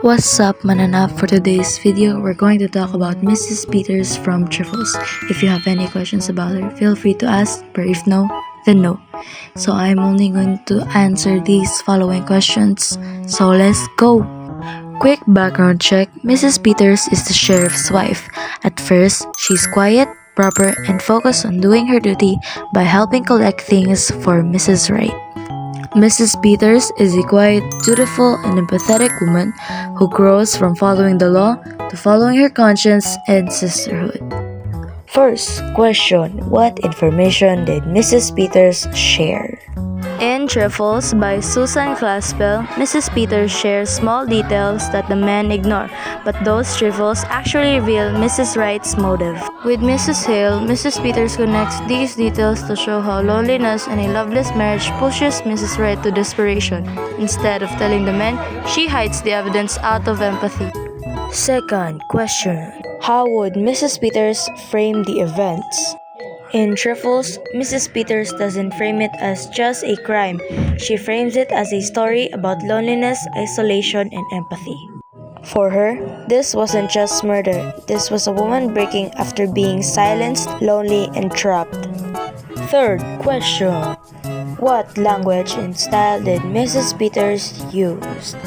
What's up, Mananap? For today's video, we're going to talk about Mrs. Peters from Trifles. If you have any questions about her, feel free to ask, but if no, then no. So I'm only going to answer these following questions. So let's go! Quick background check. Mrs. Peters is the sheriff's wife. At first, she's quiet, proper, and focused on doing her duty by helping collect things for Mrs. Wright. Mrs. Peters is a quiet, dutiful, and empathetic woman who grows from following the law to following her conscience and sisterhood. First question: what information did Mrs. Peters share? In Trifles by Susan Glaspell, Mrs. Peters shares small details that the men ignore, but those trifles actually reveal Mrs. Wright's motive. With Mrs. Hale, Mrs. Peters connects these details to show how loneliness and a loveless marriage pushes Mrs. Wright to desperation. Instead of telling the men, she hides the evidence out of empathy. Second question: how would Mrs. Peters frame the events? In Trifles, Mrs. Peters doesn't frame it as just a crime. She frames it as a story about loneliness, isolation, and empathy. For her, this wasn't just murder. This was a woman breaking after being silenced, lonely, and trapped. Third question: what language and style did Mrs. Peters use?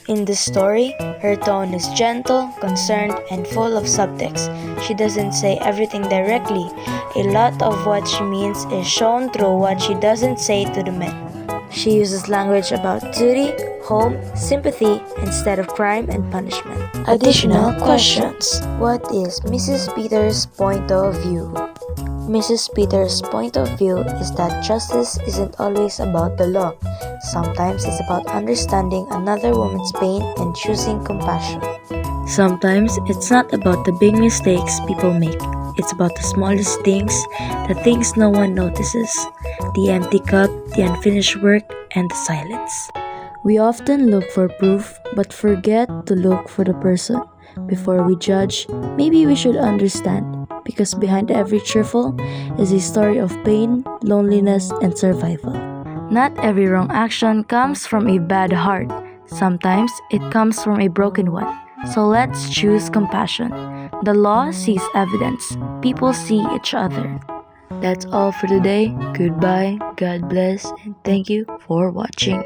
In this story, her tone is gentle, concerned, and full of subtext. She doesn't say everything directly. A lot of what she means is shown through what she doesn't say to the men. She uses language about duty, home, sympathy, instead of crime and punishment. Additional questions: what is Mrs. Peters' point of view? Mrs. Peters' point of view is that justice isn't always about the law. Sometimes it's about understanding another woman's pain and choosing compassion. Sometimes it's not about the big mistakes people make. It's about the smallest things, the things no one notices, the empty cup, the unfinished work, and the silence. We often look for proof, but forget to look for the person. Before we judge, maybe we should understand, because behind every trifle is a story of pain, loneliness, and survival. Not every wrong action comes from a bad heart. Sometimes it comes from a broken one. So let's choose compassion. The law sees evidence. People see each other. That's all for today. Goodbye, God bless, and thank you for watching.